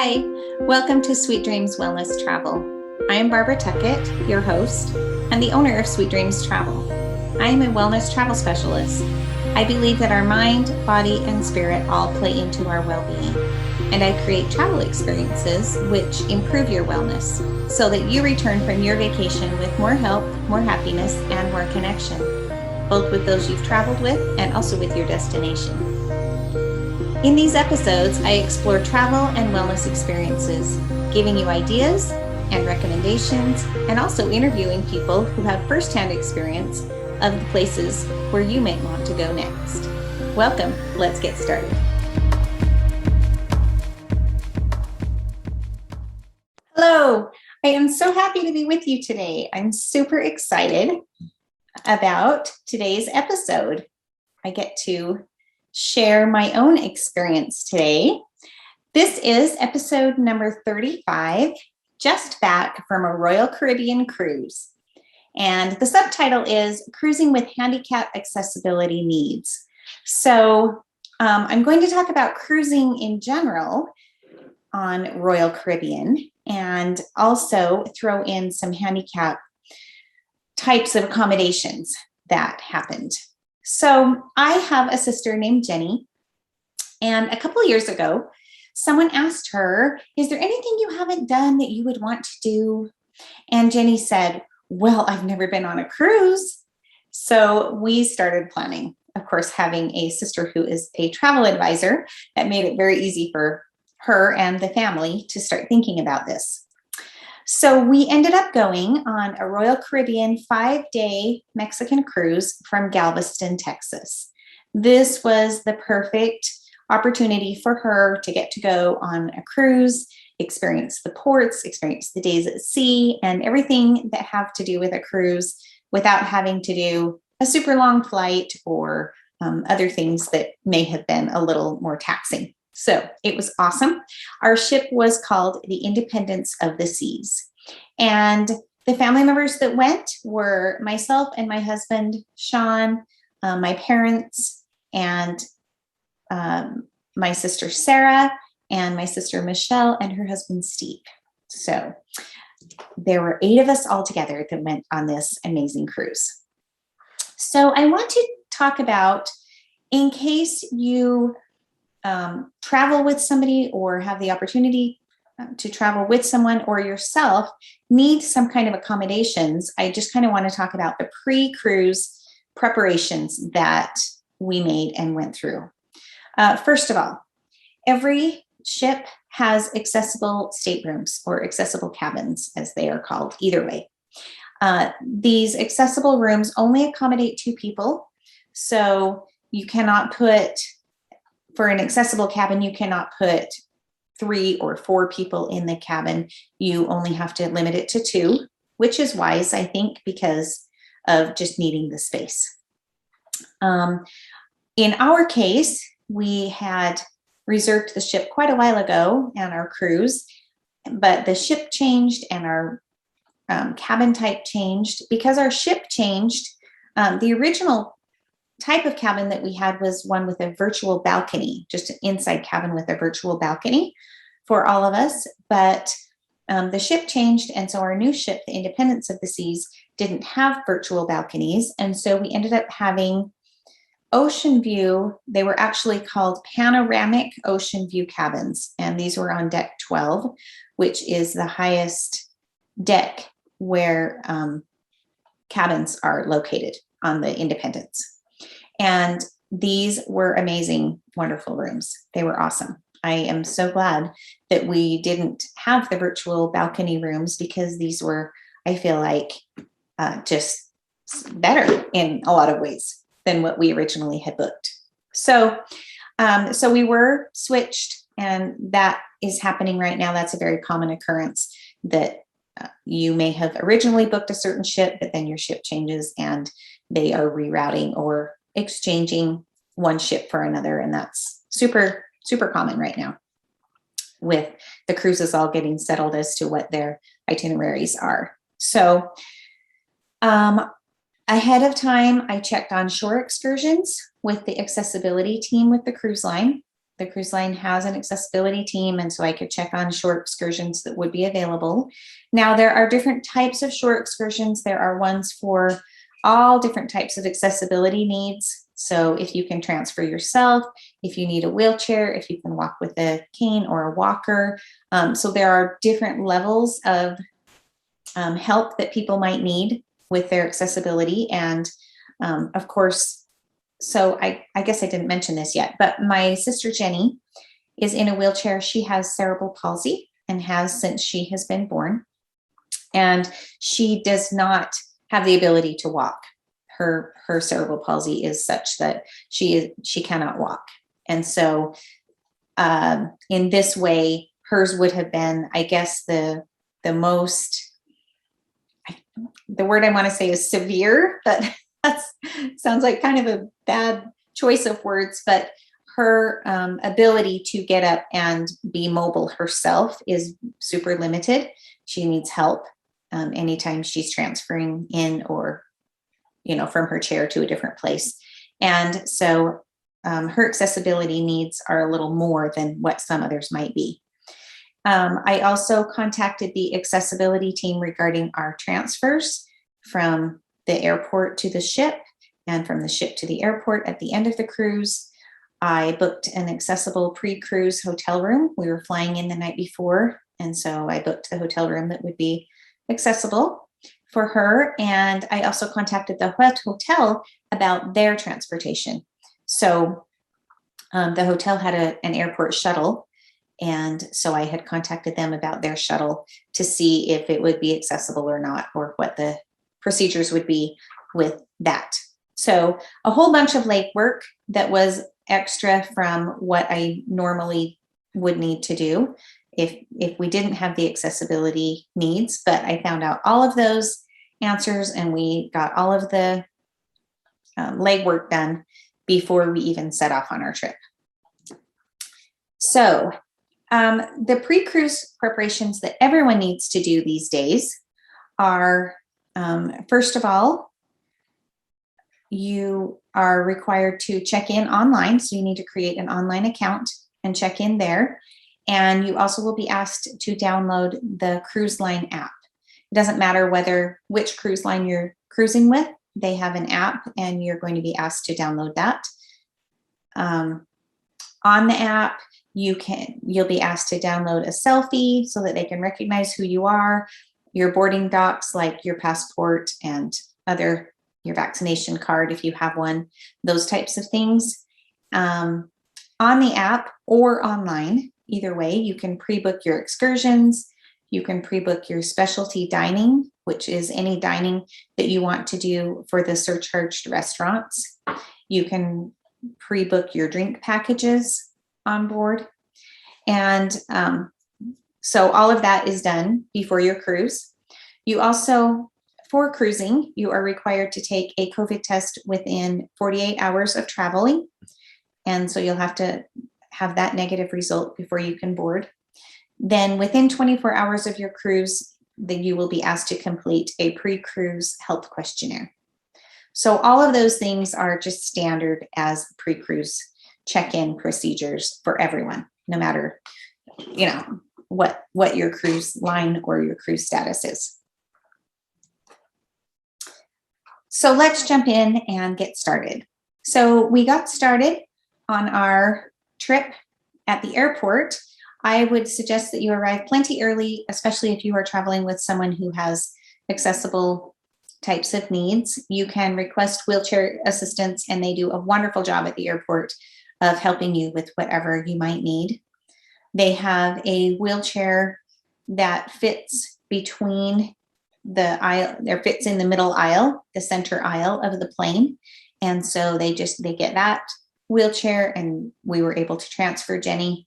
Hi, welcome to Sweet Dreams Wellness Travel. I am Barbara Tuckett, your host, and the owner of Sweet Dreams Travel. I am a wellness travel specialist. I believe that our mind, body, and spirit all play into our well-being, and I create travel experiences which improve your wellness so that you return from your vacation with more health, more happiness, and more connection, both with those you've traveled with and also with your destination. In these episodes, I explore travel and wellness experiences, giving you ideas and recommendations, and also interviewing people who have firsthand experience of the places where you may want to go next. Welcome, let's get started. Hello, I am so happy to be with you today. I'm super excited about today's episode. I get to share my own experience today. This is episode number 35, just back from a Royal Caribbean cruise. And the subtitle is Cruising with Handicap Accessibility Needs. So I'm going to talk about cruising in general on Royal Caribbean and also throw in some handicap types of accommodations that happened. So I have a sister named Jenni, and a couple of years ago, someone asked her, is there anything you haven't done that you would want to do? And Jenni said, well, I've never been on a cruise. So we started planning. Of course, having a sister who is a travel advisor, that made it very easy for her and the family to start thinking about this. So we ended up going on a Royal Caribbean 5-day Mexican cruise from Galveston, Texas. This was the perfect opportunity for her to get to go on a cruise, experience the ports, experience the days at sea, and everything that have to do with a cruise without having to do a super long flight or other things that may have been a little more taxing. So it was awesome. Our ship was called the Independence of the Seas. And the family members that went were myself and my husband, Sean, my parents, and my sister, Sarah, and my sister, Michelle, and her husband, Steve. So there were 8 of us all together that went on this amazing cruise. So I want to talk about, in case you travel with somebody or have the opportunity to travel with someone or yourself need some kind of accommodations, I just kind of want to talk about the pre-cruise preparations that we made and went through. First of all, every ship has accessible staterooms or accessible cabins, as they are called, either way. These accessible rooms only accommodate 2 people, so you cannot put, for an accessible cabin, you cannot put 3 or 4 people in the cabin. You only have to limit it to 2, which is wise, I think, because of just needing the space. In our case, we had reserved the ship quite a while ago on our cruise, but the ship changed and our cabin type changed. Because our ship changed, the original type of cabin that we had was one with a virtual balcony, just an inside cabin with a virtual balcony for all of us. But the ship changed, and so our new ship, the Independence of the Seas, didn't have virtual balconies, and so we ended up having ocean view. They were actually called panoramic ocean view cabins, and these were on deck 12, which is the highest deck where cabins are located on the Independence. And these were amazing, wonderful rooms. They were awesome. I am so glad that we didn't have the virtual balcony rooms, because these were, I feel like, just better in a lot of ways than what we originally had booked. So we were switched, and that is happening right now. That's a very common occurrence, that you may have originally booked a certain ship, but then your ship changes and they are rerouting or exchanging one ship for another. And that's super, super common right now, with the cruises all getting settled as to what their itineraries are. So ahead of time, I checked on shore excursions with the accessibility team with the cruise line. the cruise line has an accessibility team, and so I could check on short excursions that would be available. Now, there are different types of short excursions. There are ones for all different types of accessibility needs. So if you can transfer yourself, if you need a wheelchair, if you can walk with a cane or a walker. So there are different levels of help that people might need with their accessibility. And of course, so I guess I didn't mention this yet, but my sister Jenni is in a wheelchair. She has cerebral palsy and has since she has been born. And she does not have the ability to walk. Her cerebral palsy is such that she cannot walk. And so in this way, hers would have been, I guess, the most, the word I want to say is severe, but that sounds like kind of a bad choice of words, but her ability to get up and be mobile herself is super limited. She needs help anytime she's transferring in or, from her chair to a different place. And so her accessibility needs are a little more than what some others might be. I also contacted the accessibility team regarding our transfers from the airport to the ship and from the ship to the airport at the end of the cruise. I booked an accessible pre-cruise hotel room. We were flying in the night before, and so I booked the hotel room that would be accessible for her. And I also contacted the hotel about their transportation. So the hotel had an airport shuttle, and so I had contacted them about their shuttle to see if it would be accessible or not, or what the procedures would be with that. So a whole bunch of legwork that was extra from what I normally would need to do if we didn't have the accessibility needs. But I found out all of those answers, and we got all of the legwork done before we even set off on our trip. So the pre-cruise preparations that everyone needs to do these days are, first of all, you are required to check in online. So you need to create an online account and check in there. And you also will be asked to download the cruise line app. It doesn't matter which cruise line you're cruising with. They have an app, and you're going to be asked to download that. On the app, you'll be asked to download a selfie so that they can recognize who you are, your boarding docs like your passport and your vaccination card if you have one, those types of things. On the app or online, either way, you can pre-book your excursions. You can pre-book your specialty dining, which is any dining that you want to do for the surcharged restaurants. You can pre-book your drink packages on board. And so all of that is done before your cruise. You also, for cruising, you are required to take a COVID test within 48 hours of traveling. And so you'll have to have that negative result before you can board. Then within 24 hours of your cruise, then you will be asked to complete a pre-cruise health questionnaire. So all of those things are just standard as pre-cruise check-in procedures for everyone, no matter, what your cruise line or your cruise status is. So let's jump in and get started. So we got started on our trip at the airport. I would suggest that you arrive plenty early, especially if you are traveling with someone who has accessible types of needs. You can request wheelchair assistance, and they do a wonderful job at the airport of helping you with whatever you might need. They have a wheelchair that fits between the aisle, or fits in the middle aisle, the center aisle of the plane. And so they get that wheelchair, and we were able to transfer Jenni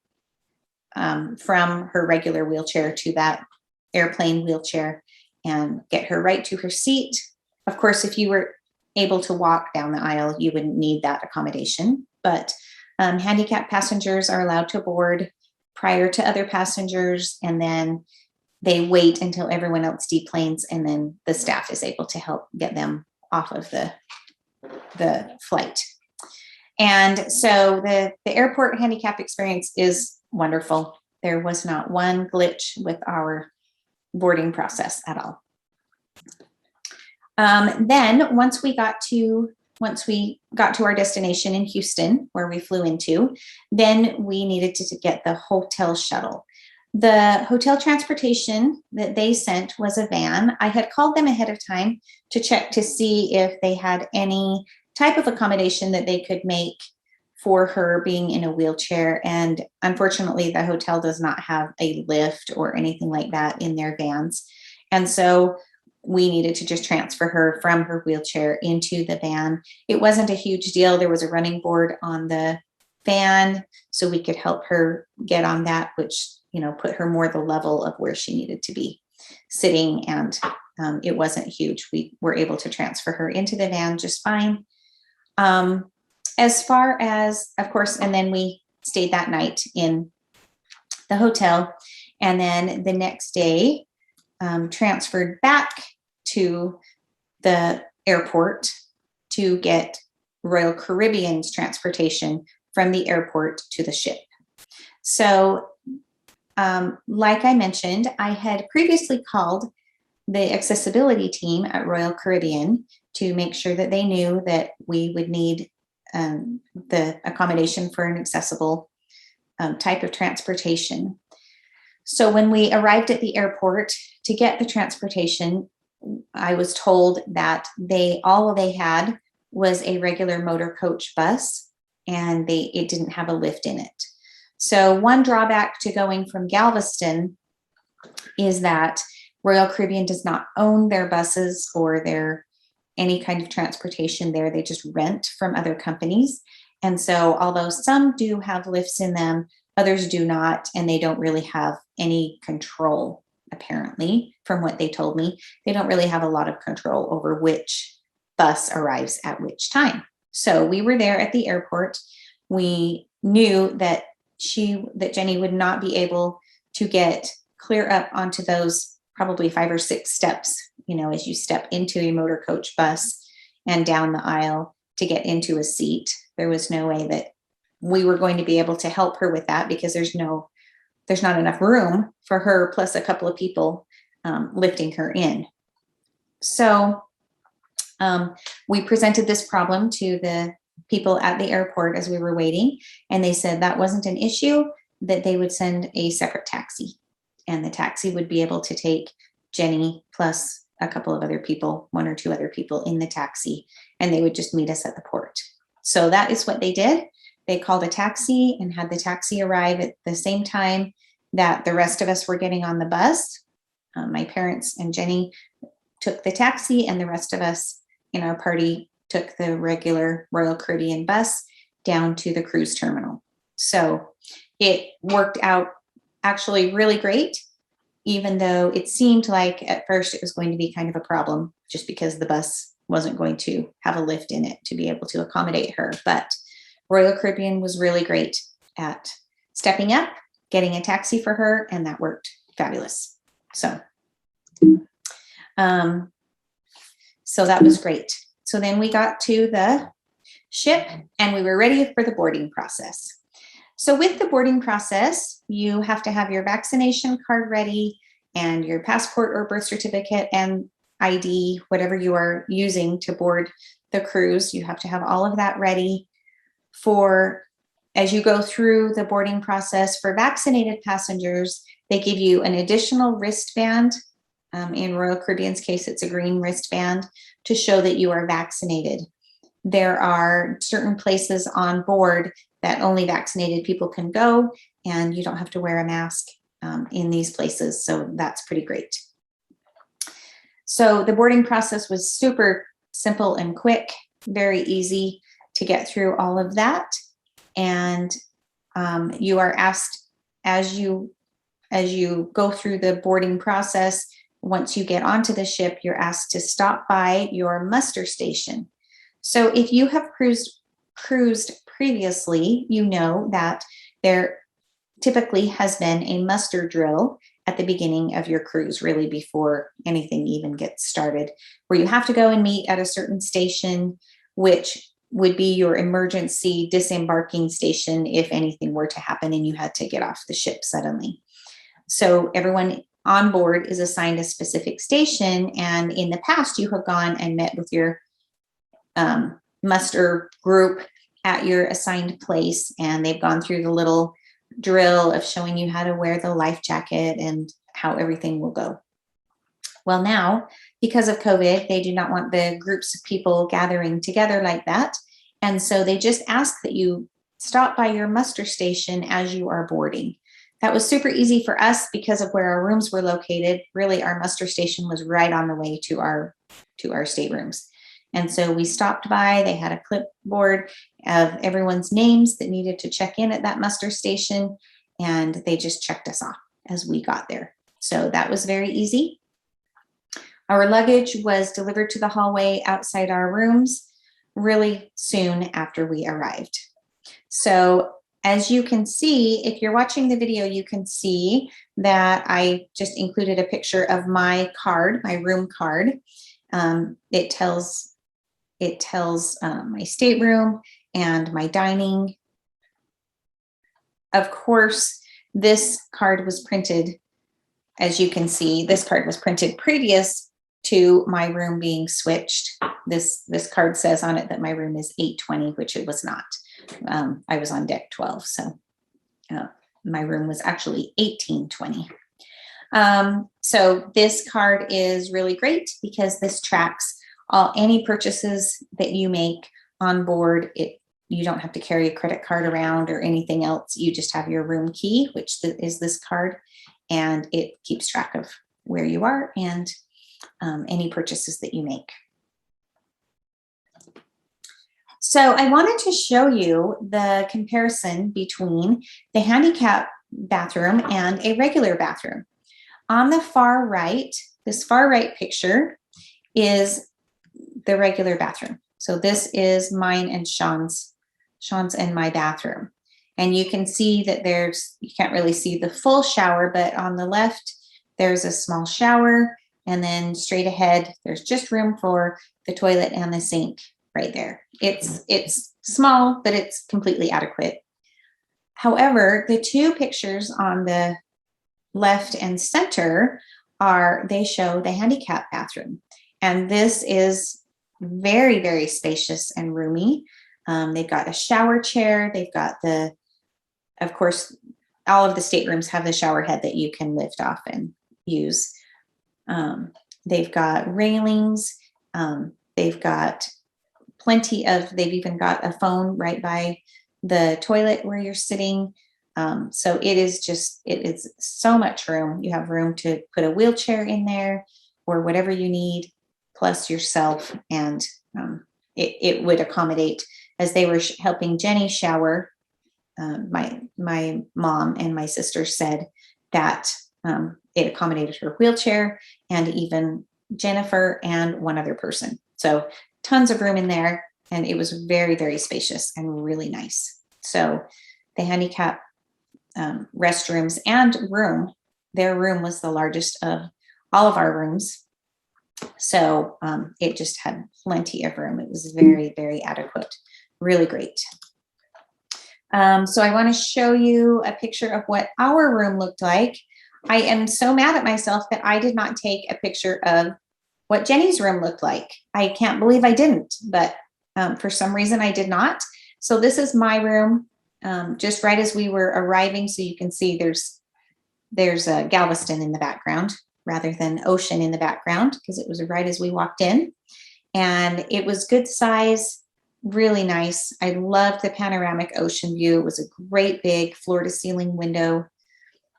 from her regular wheelchair to that airplane wheelchair and get her right to her seat. Of course, if you were able to walk down the aisle, you wouldn't need that accommodation, but handicapped passengers are allowed to board prior to other passengers, and then they wait until everyone else deplanes, and then the staff is able to help get them off of the flight. And so the airport handicap experience is wonderful. There was not one glitch with our boarding process at all. Then once we got to our destination in Houston, where we flew into, then we needed to get the hotel shuttle. The hotel transportation that they sent was a van. I had called them ahead of time to check to see if they had any type of accommodation that they could make for her being in a wheelchair. And unfortunately, the hotel does not have a lift or anything like that in their vans. And so we needed to just transfer her from her wheelchair into the van. It wasn't a huge deal. There was a running board on the van, so we could help her get on that, which, put her more the level of where she needed to be sitting. And it wasn't huge. We were able to transfer her into the van just fine. As far as, of course, and then we stayed that night in the hotel. And then the next day, transferred back to the airport to get Royal Caribbean's transportation from the airport to the ship. So, like I mentioned, I had previously called the accessibility team at Royal Caribbean to make sure that they knew that we would need the accommodation for an accessible type of transportation. So when we arrived at the airport to get the transportation, I was told that all they had was a regular motor coach bus, and it didn't have a lift in it. So one drawback to going from Galveston is that Royal Caribbean does not own their buses or any kind of transportation there. They just rent from other companies. And so although some do have lifts in them, others do not, and they don't really have any control, apparently, from what they told me. They don't really have a lot of control over which bus arrives at which time. So we were there at the airport. We knew that Jenni would not be able to get clear up onto those probably 5 or 6 steps, as you step into a motor coach bus and down the aisle to get into a seat. There was no way that we were going to be able to help her with that, because there's not enough room for her plus a couple of people lifting her in. So we presented this problem to the people at the airport as we were waiting, and they said that wasn't an issue, that they would send a separate taxi, and the taxi would be able to take Jenni plus a couple of other people, 1 or 2 other people in the taxi, and they would just meet us at the port. So that is what they did. They called a taxi and had the taxi arrive at the same time that the rest of us were getting on the bus. My parents and Jenni took the taxi, and the rest of us in our party took the regular Royal Caribbean bus down to the cruise terminal. So it worked out actually really great, even though it seemed like at first it was going to be kind of a problem just because the bus wasn't going to have a lift in it to be able to accommodate her. But Royal Caribbean was really great at stepping up, getting a taxi for her, and that worked fabulous. So that was great. So then we got to the ship and we were ready for the boarding process. So with the boarding process, you have to have your vaccination card ready and your passport or birth certificate and ID, whatever you are using to board the cruise. You have to have all of that ready as you go through the boarding process. For vaccinated passengers, they give you an additional wristband. In Royal Caribbean's case, it's a green wristband to show that you are vaccinated. There are certain places on board that only vaccinated people can go, and you don't have to wear a mask in these places. So that's pretty great. So the boarding process was super simple and quick, very easy to get through all of that. And you are asked as you go through the boarding process, once you get onto the ship, you're asked to stop by your muster station. So if you have cruised previously, you know that there typically has been a muster drill at the beginning of your cruise, really before anything even gets started, where you have to go and meet at a certain station, which would be your emergency disembarking station if anything were to happen and you had to get off the ship suddenly. So everyone on board is assigned a specific station, and in the past you have gone and met with your muster group at your assigned place, and they've gone through the little drill of showing you how to wear the life jacket and how everything will go. Well, now, because of COVID, they do not want the groups of people gathering together like that. And so they just ask that you stop by your muster station as you are boarding. That was super easy for us because of where our rooms were located. Really, our muster station was right on the way to our staterooms. And so we stopped by. They had a clipboard of everyone's names that needed to check in at that muster station, and they just checked us off as we got there. So that was very easy. Our luggage was delivered to the hallway outside our rooms really soon after we arrived. So as you can see, if you're watching the video, you can see that I just included a picture of my card, my room card. It tells my stateroom and my dining. Of course, this card was printed, as you can see, this card was printed previous to my room being switched. This card says on it that my room is 820, which it was not. I was on deck 12, so my room was actually 1820. So this card is really great because this tracks any purchases that you make on board. You don't have to carry a credit card around or anything else. You just have your room key, which is this card, and it keeps track of where you are and any purchases that you make. So I wanted to show you the comparison between the handicap bathroom and a regular bathroom. On the far right, this far right picture is the regular bathroom. So this is mine and Sean's and my bathroom. And you can see that you can't really see the full shower, but on the left, there's a small shower, and then straight ahead, there's just room for the toilet and the sink right there. It's small, but it's completely adequate. However, the two pictures on the left and center they show the handicap bathroom. And this is very, very spacious and roomy. They've got a shower chair. They've got of course, all of the staterooms have the shower head that you can lift off and use. They've got railings. They've even got a phone right by the toilet where you're sitting. So it is so much room. You have room to put a wheelchair in there or whatever you need, plus yourself. And it would accommodate, as they were helping Jenni shower, my mom and my sister said that it accommodated her wheelchair and even Jennifer and one other person. So tons of room in there, and it was very, very spacious and really nice. So the handicap restrooms and their room was the largest of all of our rooms. So it just had plenty of room. It was very, very adequate, really great. So I want to show you a picture of what our room looked like. I am so mad at myself that I did not take a picture of what Jenni's room looked like. I can't believe I didn't, but for some reason I did not. So this is my room, just right as we were arriving. So you can see there's a Galveston in the background rather than ocean in the background, because it was right as we walked in. And it was good size, really nice. I loved the panoramic ocean view. It was a great big floor to ceiling window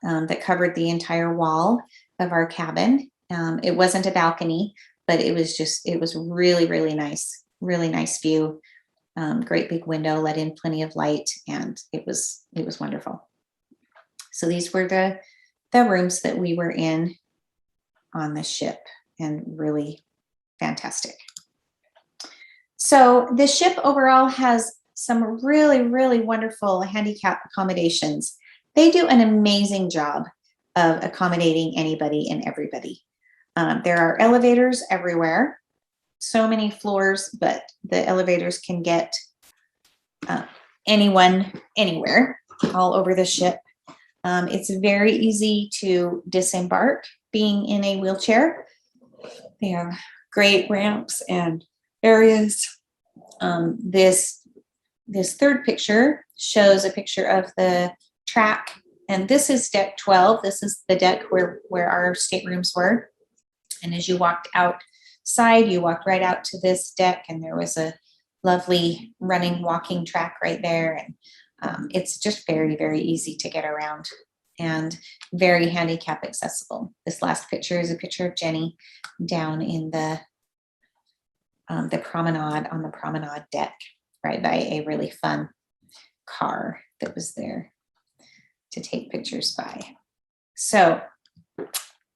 that covered the entire wall of our cabin. It wasn't a balcony, but it was really, really nice view. Great big window, let in plenty of light, and it was wonderful. So these were the rooms that we were in on the ship, and really fantastic. So the ship overall has some really, really wonderful handicap accommodations. They do an amazing job of accommodating anybody and everybody. There are elevators everywhere. so many floors, but the elevators can get anyone, anywhere, all over the ship. It's very easy to disembark being in a wheelchair. They have great ramps and areas. This third picture shows a picture of the track, and this is deck 12. This is the deck where our staterooms were. And as you walked outside, you walked right out to this deck, and there was a lovely running, walking track right there. And it's just very, very easy to get around and very handicap accessible. This last picture is a picture of Jenni down in the promenade, on the promenade deck, right by a really fun car that was there to take pictures by. So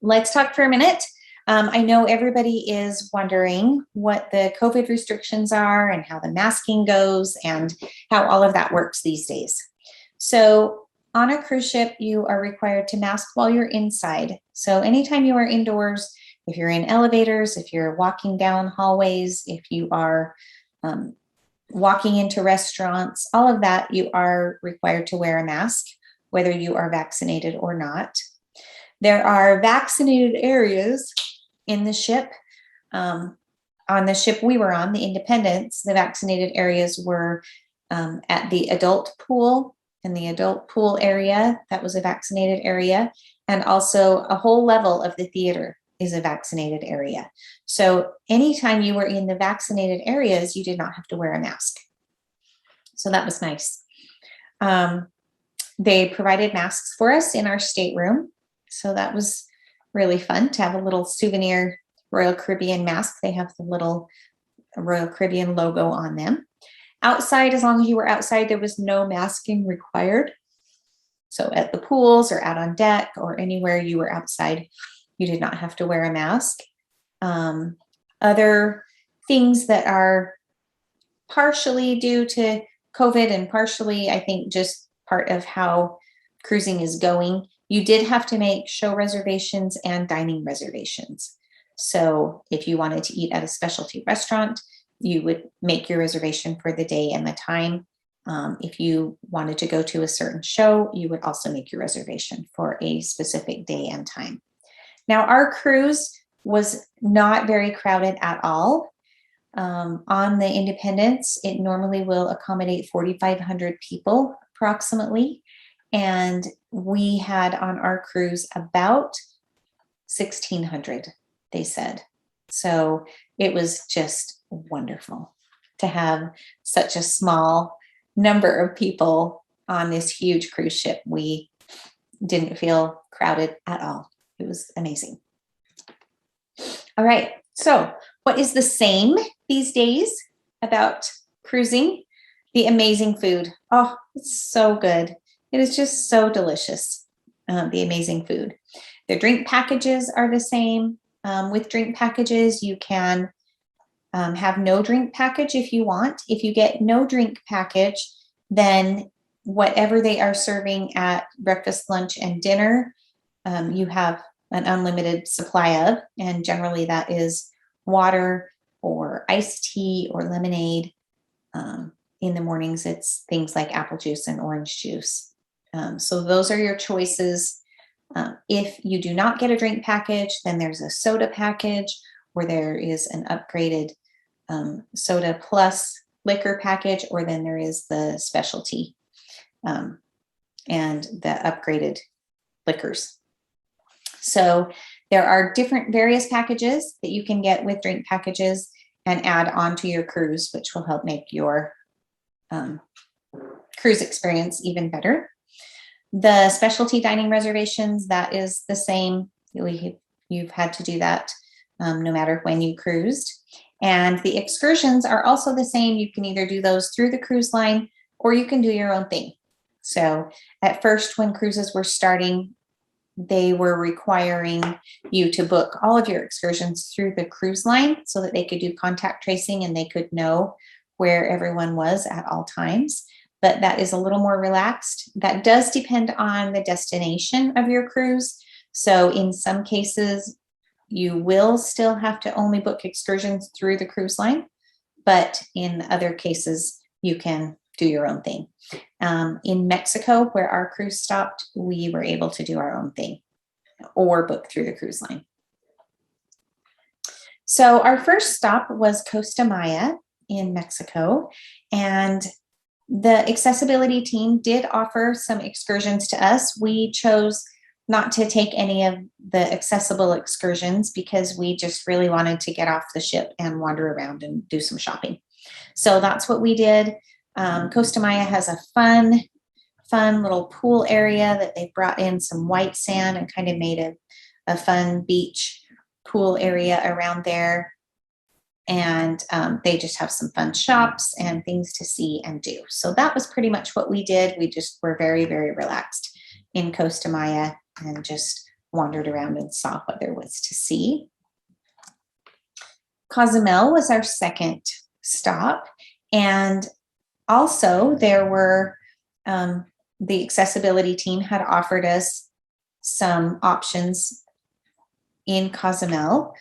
let's talk for a minute. I know everybody is wondering what the COVID restrictions are and how the masking goes and how all of that works these days. So on a cruise ship, you are required to mask while you're inside. So anytime you are indoors, if you're in elevators, if you're walking down hallways, if you are walking into restaurants, all of that, you are required to wear a mask, whether you are vaccinated or not. There are vaccinated areas in the ship. On the ship we were on, the Independence, the vaccinated areas were at the adult pool. In the adult pool area, that was a vaccinated area. And also a whole level of the theater is a vaccinated area. So anytime you were in the vaccinated areas, you did not have to wear a mask. So that was nice. They provided masks for us in our stateroom. So that was really fun to have a little souvenir Royal Caribbean mask. They have the little Royal Caribbean logo on them. Outside, as long as you were outside, there was no masking required. So at the pools or out on deck or anywhere you were outside, you did not have to wear a mask. Other things that are partially due to COVID and partially, I think, just part of how cruising is going, you did have to make show reservations and dining reservations. So if you wanted to eat at a specialty restaurant, you would make your reservation for the day and the time. If you wanted to go to a certain show, you would also make your reservation for a specific day and time. Now, our cruise was not very crowded at all. On the Independence, it normally will accommodate 4,500 people approximately. And we had on our cruise about 1,600, they said. So it was just wonderful to have such a small number of people on this huge cruise ship. We didn't feel crowded at all. It was amazing. All right. So what is the same these days about cruising? The amazing food. Oh, it's so good. It is just so delicious. The amazing food. The drink packages are the same. With drink packages, you can have no drink package if you want. If you get no drink package, then whatever they are serving at breakfast, lunch, and dinner, you have an unlimited supply of, and generally that is water or iced tea or lemonade. In the mornings, it's things like apple juice and orange juice. So those are your choices. If you do not get a drink package, then there's a soda package, or there is an upgraded soda plus liquor package, or then there is the specialty and the upgraded liquors. So there are various packages that you can get with drink packages and add on to your cruise, which will help make your cruise experience even better. The specialty dining reservations, that is the same. You've had to do that no matter when you cruised. And the excursions are also the same. You can either do those through the cruise line or you can do your own thing. So at first, when cruises were starting, they were requiring you to book all of your excursions through the cruise line so that they could do contact tracing and they could know where everyone was at all times. But that is a little more relaxed. That does depend on the destination of your cruise. So in some cases, you will still have to only book excursions through the cruise line, but in other cases, you can do your own thing. In Mexico, where our cruise stopped, we were able to do our own thing or book through the cruise line. So our first stop was Costa Maya in Mexico, and the accessibility team did offer some excursions to us. We chose not to take any of the accessible excursions because we just really wanted to get off the ship and wander around and do some shopping. So that's what we did. Costa Maya has a fun little pool area that they brought in some white sand and kind of made a fun beach pool area around there. And they just have some fun shops and things to see and do. So that was pretty much what we did. We just were very, very relaxed in Costa Maya and just wandered around and saw what there was to see. Cozumel was our second stop. And also there were, the accessibility team had offered us some options in Cozumel.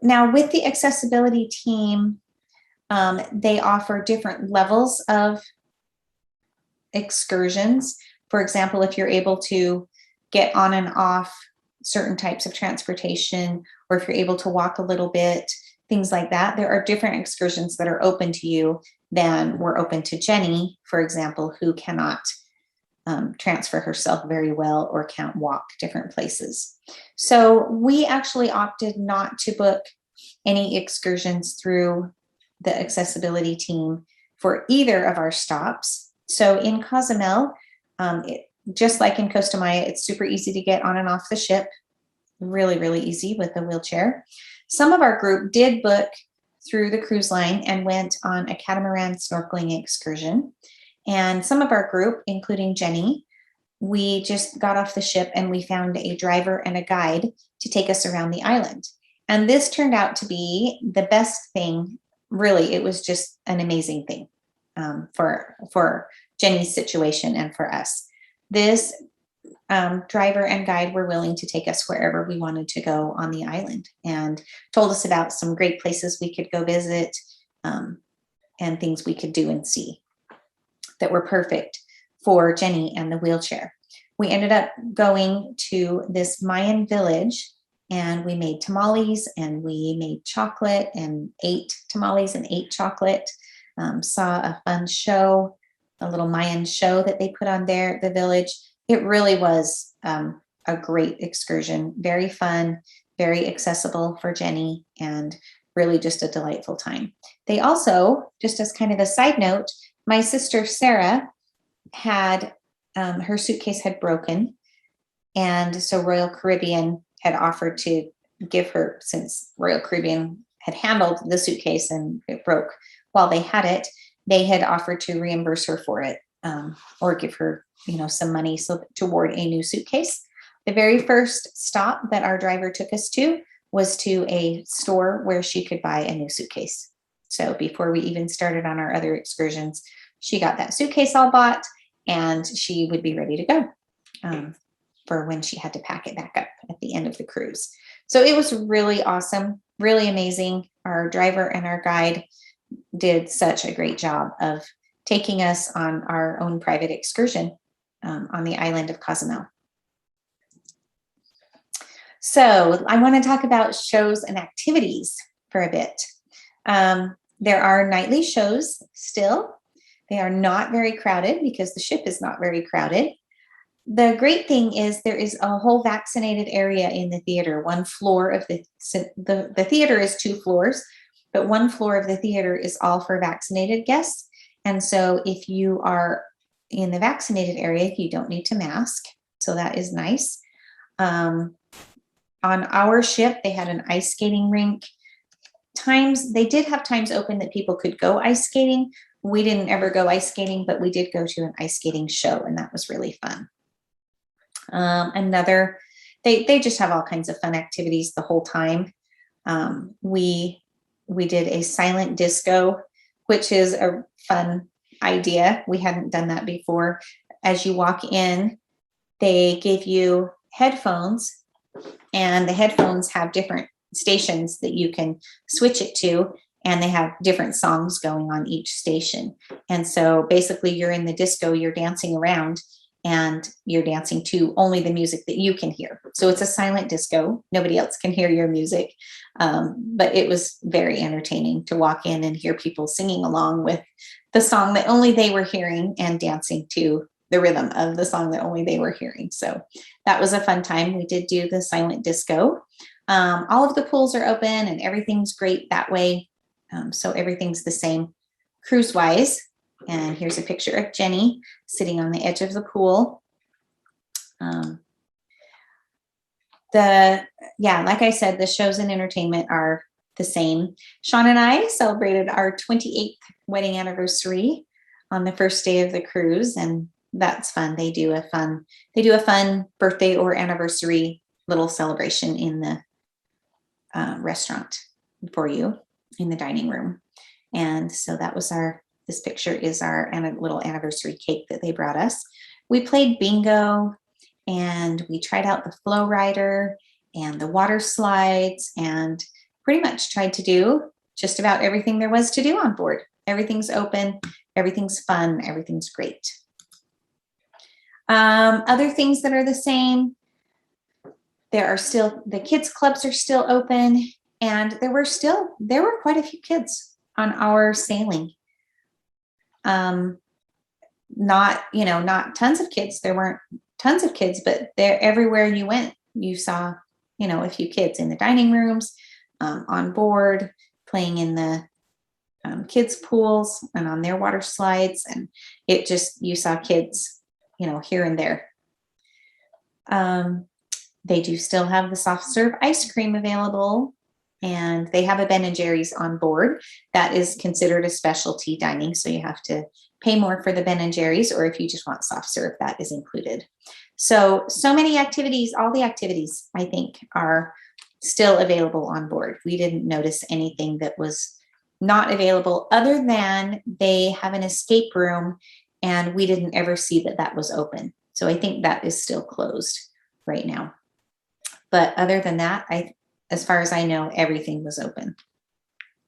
Now with the accessibility team, they offer different levels of excursions. For example, if you're able to get on and off certain types of transportation, or if you're able to walk a little bit, things like that, there are different excursions that are open to you than were open to Jenni, for example, who cannot transfer herself very well or can't walk different places. So we actually opted not to book any excursions through the accessibility team for either of our stops. So in Cozumel, just like in Costa Maya, it's super easy to get on and off the ship. Really, really easy with a wheelchair. Some of our group did book through the cruise line and went on a catamaran snorkeling excursion. And some of our group, including Jenni, we just got off the ship and we found a driver and a guide to take us around the island. And this turned out to be the best thing. Really, it was just an amazing thing for Jenni's situation and for us. This driver and guide were willing to take us wherever we wanted to go on the island and told us about some great places we could go visit and things we could do and see that were perfect for Jenni and the wheelchair. We ended up going to this Mayan village and we made tamales and we made chocolate and ate tamales and ate chocolate. Saw a fun show, a little Mayan show that they put on there at the village. It really was a great excursion, very fun, very accessible for Jenni, and really just a delightful time. They also, just as kind of a side note, my sister Sarah had, her suitcase had broken, and so Royal Caribbean had offered to give her, since Royal Caribbean had handled the suitcase and it broke while they had it, they had offered to reimburse her for it, or give her, some money toward a new suitcase. The very first stop that our driver took us to was to a store where she could buy a new suitcase. So before we even started on our other excursions, she got that suitcase all bought and she would be ready to go for when she had to pack it back up at the end of the cruise. So it was really awesome, really amazing. Our driver and our guide did such a great job of taking us on our own private excursion on the island of Cozumel. So I want to talk about shows and activities for a bit. There are nightly shows still. They are not very crowded because the ship is not very crowded. The great thing is there is a whole vaccinated area in the theater. One floor of the theater is 2 floors, but one floor of the theater is all for vaccinated guests. And so if you are in the vaccinated area, you don't need to mask. So that is nice. On our ship, they had an ice skating rink. They did have times open that people could go ice skating. We didn't ever go ice skating, but we did go to an ice skating show, and that was really fun. They just have all kinds of fun activities the whole time. We did a silent disco, which is a fun idea. We hadn't done that before. As you walk in, they give you headphones and the headphones have different stations that you can switch it to, and they have different songs going on each station. And so basically you're in the disco, you're dancing around, and you're dancing to only the music that you can hear. So it's a silent disco. Nobody else can hear your music. But it was very entertaining to walk in and hear people singing along with the song that only they were hearing and dancing to the rhythm of the song that only they were hearing. So that was a fun time. We did do the silent disco. All of the pools are open and everything's great that way. So everything's the same cruise-wise. And here's a picture of Jenni sitting on the edge of the pool. Like I said, the shows and entertainment are the same. Sean and I celebrated our 28th wedding anniversary on the first day of the cruise, and that's fun. They do a fun birthday or anniversary little celebration in the restaurant for you in the dining room. And so that was this picture is our little anniversary cake that they brought us. We played bingo, and we tried out the flow rider and the water slides, and pretty much tried to do just about everything there was to do on board. Everything's open, everything's fun, everything's great. Other things that are the same, the kids clubs are still open, and there were quite a few kids on our sailing. Not tons of kids. There weren't tons of kids, but everywhere you went, you saw, a few kids in the dining rooms, on board, playing in the kids pools and on their water slides. And you saw kids, here and there. They do still have the soft serve ice cream available, and they have a Ben & Jerry's on board. That is considered a specialty dining, so you have to pay more for the Ben & Jerry's, or if you just want soft serve, that is included. So many activities, all the activities, I think, are still available on board. We didn't notice anything that was not available, other than they have an escape room, and we didn't ever see that was open. So I think that is still closed right now. But other than that, as far as I know, everything was open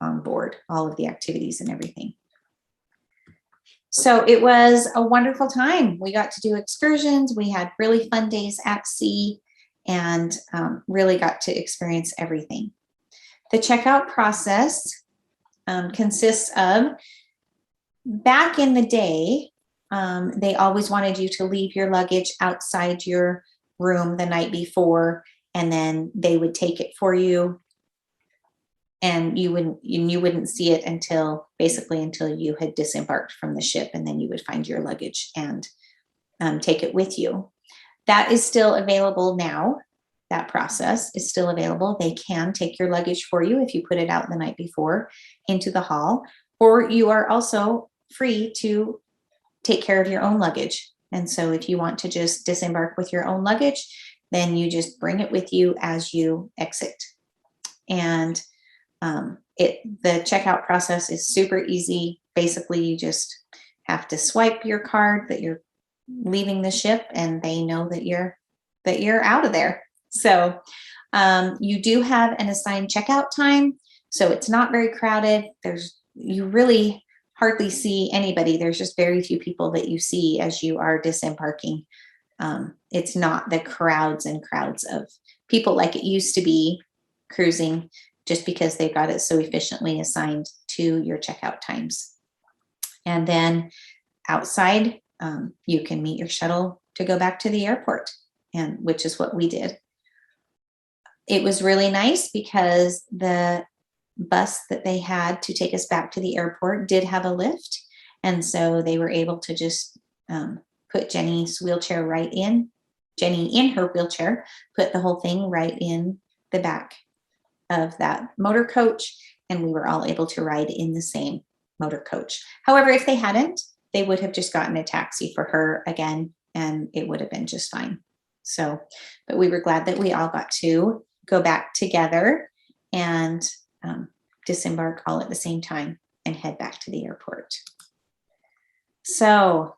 on board, all of the activities and everything. So it was a wonderful time. We got to do excursions. We had really fun days at sea, and really got to experience everything. The checkout process consists of, back in the day, they always wanted you to leave your luggage outside your room the night before, and then they would take it for you, and you wouldn't see it until you had disembarked from the ship, and then you would find your luggage and take it with you. That is still available now. That process is still available. They can take your luggage for you if you put it out the night before into the hall, or you are also free to take care of your own luggage. And so if you want to just disembark with your own luggage, then you just bring it with you as you exit. And the checkout process is super easy. Basically, you just have to swipe your card that you're leaving the ship, and they know that you're out of there. So you do have an assigned checkout time, so it's not very crowded. You really hardly see anybody. There's just very few people that you see as you are disembarking. It's not the crowds and crowds of people like it used to be cruising, just because they've got it so efficiently assigned to your checkout times. And then outside, you can meet your shuttle to go back to the airport, which is what we did. It was really nice because the bus that they had to take us back to the airport did have a lift. And so they were able to just put Jenni's wheelchair right in. Jenni in her wheelchair, put the whole thing right in the back of that motor coach, and we were all able to ride in the same motor coach. However, if they hadn't, they would have just gotten a taxi for her again, and it would have been just fine. So, but we were glad that we all got to go back together and disembark all at the same time and head back to the airport. So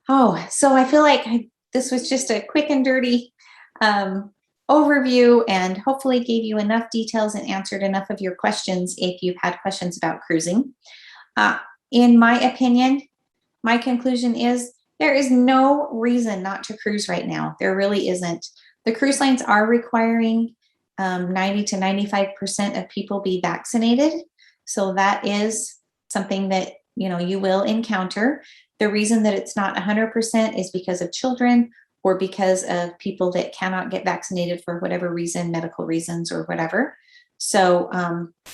I feel like this was just a quick and dirty overview and hopefully gave you enough details and answered enough of your questions if you've had questions about cruising. In my opinion, my conclusion is there is no reason not to cruise right now. There really isn't. The cruise lines are requiring 90 to 95% of people be vaccinated. So that is something that you will encounter. The reason that it's not 100% is because of children or because of people that cannot get vaccinated for whatever reason, medical reasons or whatever. So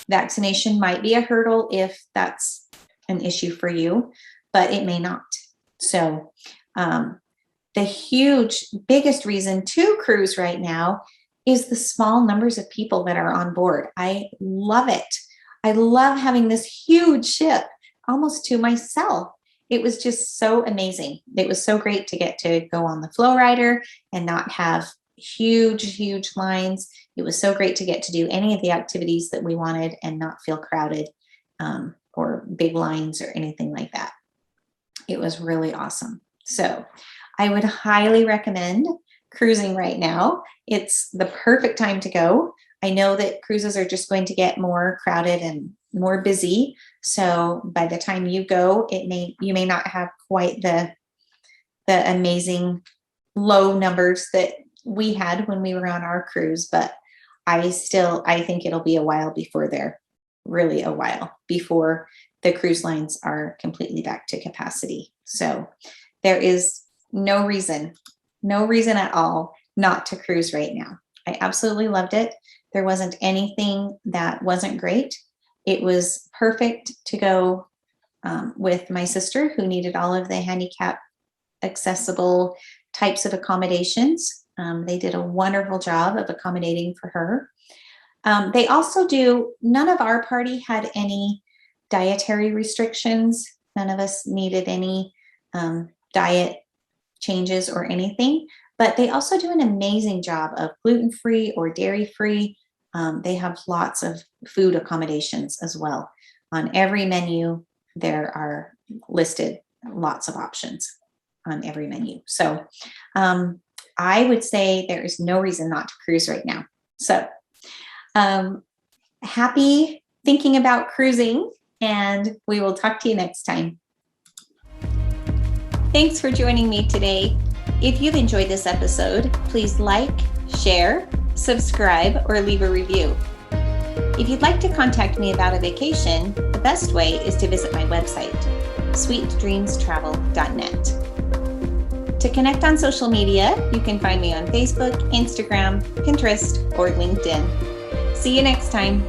vaccination might be a hurdle if that's an issue for you, but it may not. So the biggest reason to cruise right now is the small numbers of people that are on board. I love it. I love having this huge ship almost to myself. It was just so amazing. It was so great to get to go on the flow rider and not have huge lines. It was so great to get to do any of the activities that we wanted and not feel crowded or big lines or anything like that. It was really awesome. So I would highly recommend cruising right now. It's the perfect time to go. I know that cruises are just going to get more crowded and more busy. So by the time you go, you may not have quite the amazing low numbers that we had when we were on our cruise, but I think it'll be a while before the cruise lines are completely back to capacity. So there is no reason at all not to cruise right now. I absolutely loved it. There wasn't anything that wasn't great. It was perfect to go with my sister who needed all of the handicap accessible types of accommodations. They did a wonderful job of accommodating for her. They also none of our party had any dietary restrictions. None of us needed any diet changes or anything, but they also do an amazing job of gluten-free or dairy-free. They have lots of food accommodations as well. On every menu, there are listed lots of options on every menu. So I would say there is no reason not to cruise right now. So happy thinking about cruising, and we will talk to you next time. Thanks for joining me today. If you've enjoyed this episode, please like, share, subscribe, or leave a review. If you'd like to contact me about a vacation, the best way is to visit my website, sweetdreamstravel.net. To connect on social media, you can find me on Facebook, Instagram, Pinterest, or LinkedIn. See you next time.